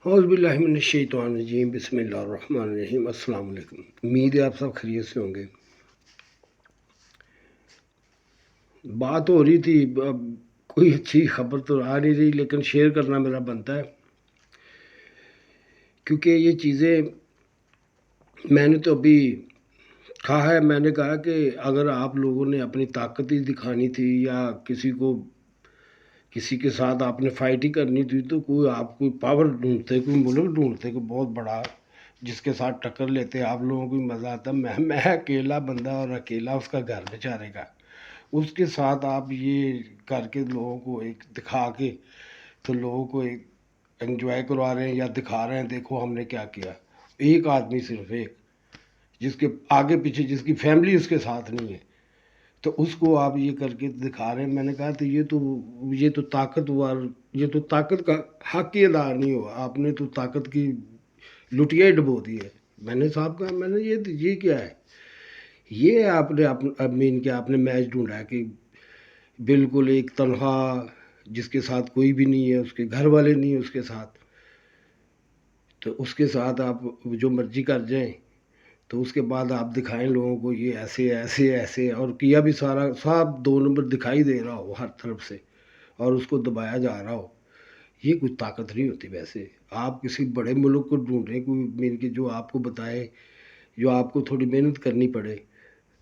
اعوذ باللہ من الشیطان الرجیم، بسم اللہ الرحمن الرحیم۔ السلام علیکم، امید ہے آپ سب خیریت سے ہوں گے۔ بات ہو رہی تھی، اب کوئی اچھی خبر تو آ نہیں رہی، لیکن شیئر کرنا میرا بنتا ہے، کیونکہ یہ چیزیں میں نے تو ابھی کہا ہے۔ میں نے کہا کہ اگر آپ لوگوں نے اپنی طاقت ہی دکھانی تھی یا کسی کے ساتھ آپ نے فائٹ ہی کرنی تھی، تو آپ کوئی پاور ڈھونڈتے، کوئی ملک ڈھونڈتے، کوئی بہت بڑا جس کے ساتھ ٹکر لیتے، آپ لوگوں کو مزہ آتا۔ میں اکیلا بندہ اور اکیلا اس کا گھر بیچارے کا، اس کے ساتھ آپ یہ کر کے لوگوں کو ایک دکھا کے تو لوگوں کو ایک انجوائے کروا رہے ہیں یا دکھا رہے ہیں دیکھو ہم نے کیا کیا۔ ایک آدمی، صرف ایک، جس کے آگے پیچھے جس کی فیملی اس کے ساتھ نہیں ہے، تو اس کو آپ یہ کر کے دکھا رہے ہیں۔ میں نے کہا تو یہ تو طاقت کا حق ہی ادا نہیں ہوا، آپ نے تو طاقت کی لٹیا ہی ڈبو دی ہے۔ میں نے صاحب کہا، میں نے یہ کیا ہے؟ یہ آپ نے مین کیا آپ نے میچ ڈھونڈا ہے کہ بالکل ایک تنہا، جس کے ساتھ کوئی بھی نہیں ہے، اس کے گھر والے نہیں ہیں اس کے ساتھ، تو اس کے ساتھ آپ جو مرضی کر جائیں، تو اس کے بعد آپ دکھائیں لوگوں کو یہ ایسے ایسے ایسے، اور کیا بھی سارا صاحب 2 نمبر دکھائی دے رہا ہو ہر طرف سے اور اس کو دبایا جا رہا ہو، یہ کوئی طاقت نہیں ہوتی۔ ویسے آپ کسی بڑے ملک کو ڈھونڈیں، کوئی مین کے جو آپ کو بتائے، جو آپ کو تھوڑی محنت کرنی پڑے۔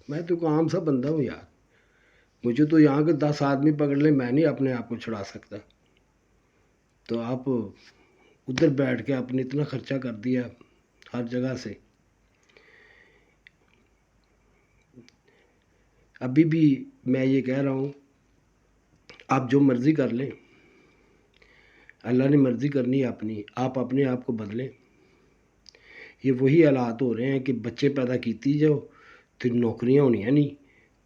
میں تو ایک عام سا بندہ ہوں یار، مجھے تو یہاں کے 10 آدمی پکڑ لیں، میں نہیں اپنے آپ کو چھڑا سکتا۔ تو آپ ادھر بیٹھ کے آپ نے اتنا خرچہ کر دیا ہر جگہ سے۔ ابھی بھی میں یہ کہہ رہا ہوں، آپ جو مرضی کر لیں، اللہ نے مرضی کرنی ہے اپنی، آپ اپنے آپ کو بدلیں۔ یہ وہی حالات ہو رہے ہیں کہ بچے پیدا کیتی جاؤ تو نوکریاں ہونیاں نہیں،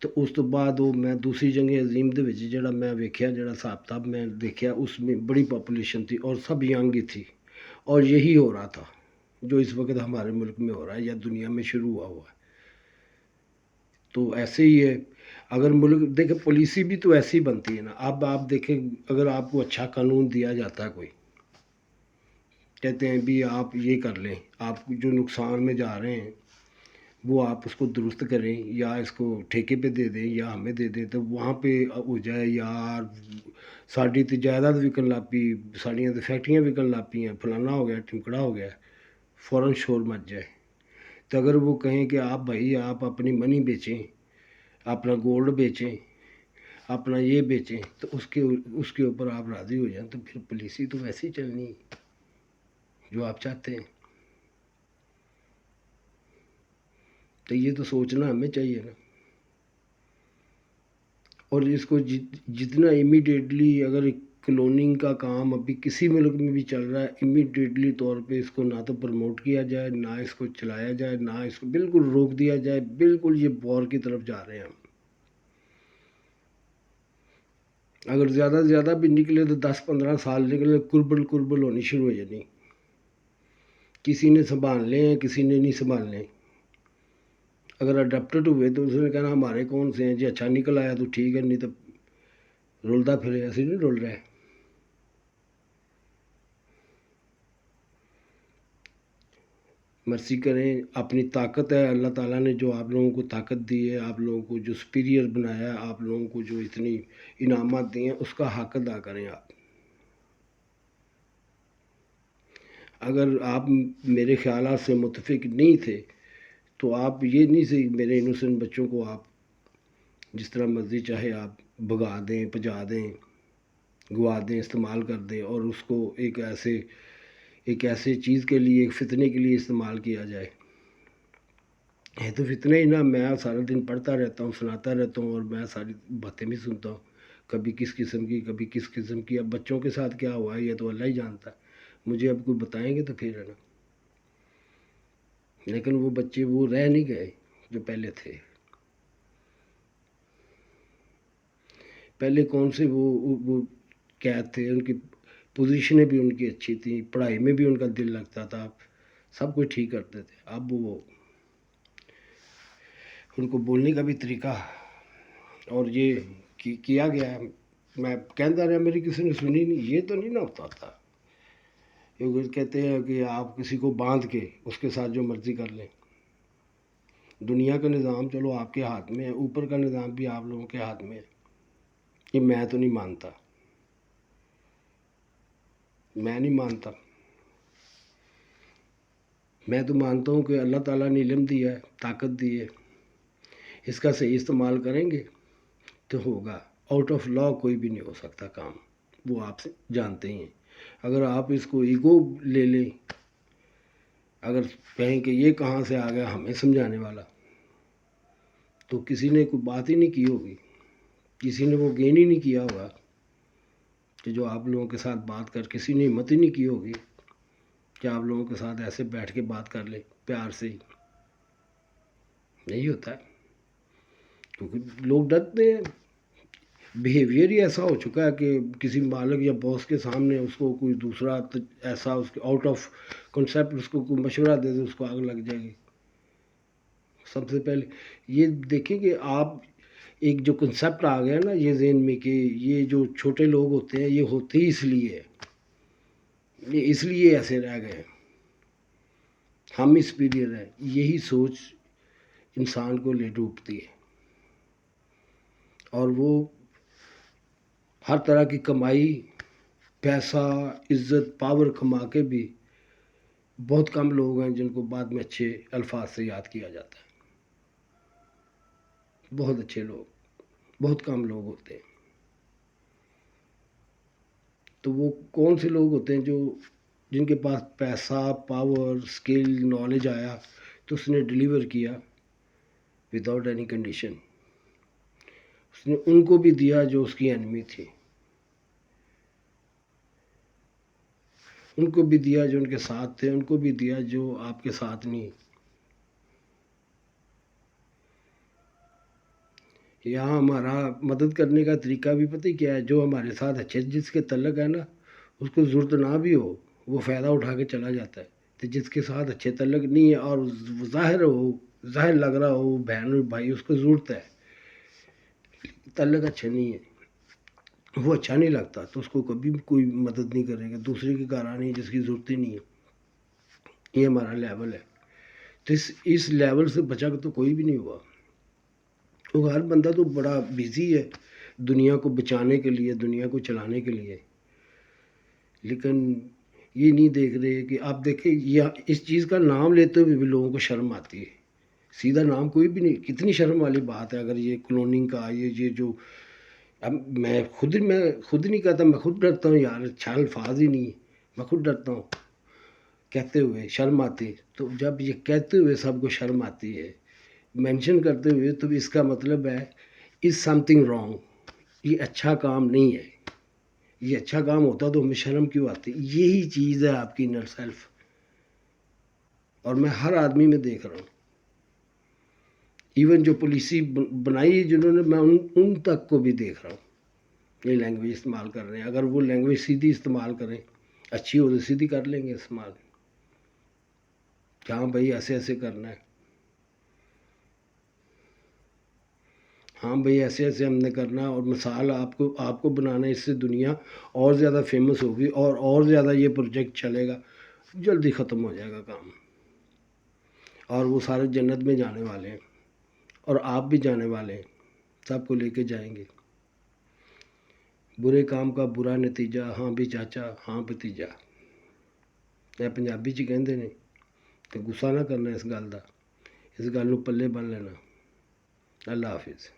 تو اس تو بعد وہ میں دوسری جنگ عظیم دے وچ جڑا میں ویکھیا، جڑا حساب کتاب میں دیکھیا، اس میں بڑی پاپولیشن تھی اور سب ینگ ہی تھی، اور یہی ہو رہا تھا جو اس وقت ہمارے ملک میں ہو رہا ہے یا دنیا میں شروع ہوا ہے۔ تو ایسے ہی ہے، اگر ملک دیکھیں، پالیسی بھی تو ایسی بنتی ہے نا۔ اب آپ دیکھیں، اگر آپ کو اچھا قانون دیا جاتا ہے، کوئی کہتے ہیں بھی آپ یہ کر لیں، آپ جو نقصان میں جا رہے ہیں وہ آپ اس کو درست کریں، یا اس کو ٹھیکے پہ دے دیں یا ہمیں دے دیں، تو وہاں پہ ہو جائے، یار ساڈی تے جائیداد وکن لگ پئی، ساڈیاں تے فیکٹریاں وکن لگ پئی ہیں، فلانا ہو گیا، ٹھمکڑا ہو گیا، فوراً شور مچ جائے۔ تو اگر وہ کہیں کہ آپ بھائی آپ اپنی منی بیچیں، اپنا گولڈ بیچیں، اپنا یہ بیچیں، تو اس کے اوپر آپ راضی ہو جائیں، تو پھر پالیسی تو ویسے ہی چلنی ہے جو آپ چاہتے ہیں۔ تو یہ تو سوچنا ہمیں چاہیے نا، اور اس کو جتنا امیڈیٹلی، اگر کلوننگ کا کام ابھی کسی ملک میں بھی چل رہا ہے، امیڈیٹلی طور پہ اس کو نہ تو پروموٹ کیا جائے، نہ اس کو چلایا جائے، نہ اس کو بالکل روک دیا جائے۔ بالکل یہ وار کی طرف جا رہے ہیں ہم۔ اگر زیادہ سے زیادہ بھی نکلے تو 10-15 سال نکلے، کربل ہونی شروع ہو جانی۔ کسی نے سنبھالنے ہیں، کسی نے نہیں سنبھالنے۔ اگر اڈاپٹڈ ہوئے تو اس نے کہنا ہمارے کون سے ہیں جی، اچھا نکل آیا تو ٹھیک ہے، نہیں تو رلتا پھرے، ایسے نہیں رول رہے۔ مرضی کریں، اپنی طاقت ہے، اللہ تعالیٰ نے جو آپ لوگوں کو طاقت دی ہے، آپ لوگوں کو جو سپیریئر بنایا ہے، آپ لوگوں کو جو اتنی انعامات دی ہیں، اس کا حق ادا کریں آپ۔ اگر آپ میرے خیالات سے متفق نہیں تھے تو آپ یہ نہیں سے میرے انوسنٹ بچوں کو آپ جس طرح مرضی چاہے آپ بھگا دیں، پجا دیں، گوا دیں، استعمال کر دیں، اور اس کو ایک ایسے چیز کے لیے، ایک فتنے کے لیے استعمال کیا جائے۔ ہے تو فتنہ ہی نا۔ میں سارا دن پڑھتا رہتا ہوں، سناتا رہتا ہوں، اور میں ساری باتیں بھی سنتا ہوں، کبھی کس قسم کی، کبھی کس قسم کی۔ اب بچوں کے ساتھ کیا ہوا ہے یہ تو اللہ ہی جانتا ہے، مجھے اب کوئی بتائیں گے تو پھر ہے نا۔ لیکن وہ بچے وہ رہ نہیں گئے جو پہلے تھے۔ پہلے کون سے وہ قید تھے، ان کی پوزیشنیں بھی ان کی اچھی تھیں، پڑھائی میں بھی ان کا دل لگتا تھا، سب کچھ ٹھیک کرتے تھے۔ اب وہ ان کو بولنے کا بھی طریقہ اور یہ کیا گیا ہے۔ میں کہتا رہا، میری کسی نے سنی نہیں، یہ تو نہیں نہ ہوتا تھا۔ وہ کہتے ہیں کہ آپ کسی کو باندھ کے اس کے ساتھ جو مرضی کر لیں. دنیا کا نظام چلو آپ کے ہاتھ میں ہے، اوپر کا نظام بھی آپ لوگوں کے ہاتھ میں ہے. یہ میں تو نہیں مانتا، میں نہیں مانتا. میں تو مانتا ہوں کہ اللہ تعالیٰ نے علم دیا ہے، طاقت دی ہے، اس کا صحیح استعمال کریں گے تو ہوگا. آؤٹ آف لا کوئی بھی نہیں ہو سکتا کام، وہ آپ سے جانتے ہی ہیں. اگر آپ اس کو ایگو لے لیں، اگر کہیں کہ یہ کہاں سے آ گیا ہمیں سمجھانے والا، تو کسی نے کوئی بات ہی نہیں کی ہوگی، کسی نے وہ گین ہی نہیں کیا ہوگا کہ جو آپ لوگوں کے ساتھ بات کر، کسی نے ہمت ہی نہیں کی ہوگی کہ آپ لوگوں کے ساتھ ایسے بیٹھ کے بات کر لیں پیار سے ہی. نہیں ہوتا ہے کیونکہ لوگ ڈرتے ہیں. بیہیویئر ہی ایسا ہو چکا ہے کہ کسی مالک یا باس کے سامنے اس کو کوئی دوسرا ایسا اس کے آؤٹ آف کنسیپٹ اس کو کوئی مشورہ دے دے، اس کو آگ لگ جائے گی. سب سے پہلے یہ دیکھیں کہ آپ ایک جو کنسیپٹ آ گیا نا یہ ذہن میں کہ یہ جو چھوٹے لوگ ہوتے ہیں یہ ہوتے ہی اس لیے ہے، یہ اس لیے ایسے رہ گئے، ہم ہی سپیریئر ہیں. یہی سوچ انسان کو لے ڈوبتی ہے، اور وہ ہر طرح کی کمائی، پیسہ، عزت، پاور کما کے بھی بہت کم لوگ ہیں جن کو بعد میں اچھے الفاظ سے یاد کیا جاتا ہے. بہت اچھے لوگ، بہت کم لوگ ہوتے ہیں. تو وہ کون سے لوگ ہوتے ہیں جو جن کے پاس پیسہ، پاور، اسکل، نالج آیا تو اس نے ڈیلیور کیا وداؤٹ اینی کنڈیشن. اس نے ان کو بھی دیا جو اس کی اینمی تھی، ان کو بھی دیا جو ان کے ساتھ تھے، ان کو بھی دیا جو آپ کے ساتھ نہیں. یہاں ہمارا مدد کرنے کا طریقہ بھی پتہ ہی کیا ہے، جو ہمارے ساتھ اچھے جس کے تعلق ہے نا اس کو ضرورت نہ بھی ہو وہ فائدہ اٹھا کے چلا جاتا ہے. تو جس کے ساتھ اچھے تعلق نہیں ہے اور ظاہر لگ رہا ہو بہن بھائی اس کو ضرورت ہے، تعلق اچھے نہیں ہے، وہ اچھا نہیں لگتا تو اس کو کبھی بھی کوئی مدد نہیں کرے گا. دوسرے کی کارانی جس کی ضرورت ہی نہیں ہے. یہ ہمارا لیول ہے. تو اس لیول سے بچا کے تو کوئی بھی نہیں ہوا. تو ہر بندہ تو بڑا بیزی ہے دنیا کو بچانے کے لیے، دنیا کو چلانے کے لیے، لیکن یہ نہیں دیکھ رہے کہ آپ دیکھیں اس چیز کا نام لیتے ہوئے بھی لوگوں کو شرم آتی ہے. سیدھا نام کوئی بھی نہیں، کتنی شرم والی بات ہے. اگر یہ کلوننگ کا یہ جو اب میں خود نہیں کہتا، میں خود ڈرتا ہوں یار، اچھا الفاظ ہی نہیں، میں خود ڈرتا ہوں کہتے ہوئے، شرم آتی ہے. تو جب یہ کہتے ہوئے سب کو شرم آتی ہے مینشن کرتے ہوئے، تو اس کا مطلب ہے از سم تھنگ رانگ، یہ اچھا کام نہیں ہے. یہ اچھا کام ہوتا تو ہمیں شرم کیوں آتی؟ یہی چیز ہے آپ کی انر سیلف. اور میں ہر آدمی میں دیکھ رہا ہوں، ایون جو پالیسی بنائی جنہوں نے، میں ان تک کو بھی دیکھ رہا ہوں یہ لینگویج استعمال کر رہے ہیں. اگر وہ لینگویج سیدھی استعمال کریں، اچھی ہو تو سیدھی کر لیں گے استعمال، کہ ہاں بھائی ایسے ایسے کرنا ہے، ہاں بھائی ایسے ایسے ہم نے کرنا ہے، اور مثال آپ کو بنانا ہے. اس سے دنیا اور زیادہ فیمس ہوگی اور زیادہ یہ پروجیکٹ چلے گا، جلدی ختم ہو جائے گا کام، اور وہ سارے جنت میں جانے والے ہیں، اور آپ بھی جانے والے ہیں، سب کو لے کے جائیں گے. برے کام کا برا نتیجہ، ہاں بھی چاچا ہاں بھتیجا، پنجابی چ کہندے نے. تو غصہ نہ کرنا اس گل کا، اس گل نو پلے بن لینا. اللہ حافظ.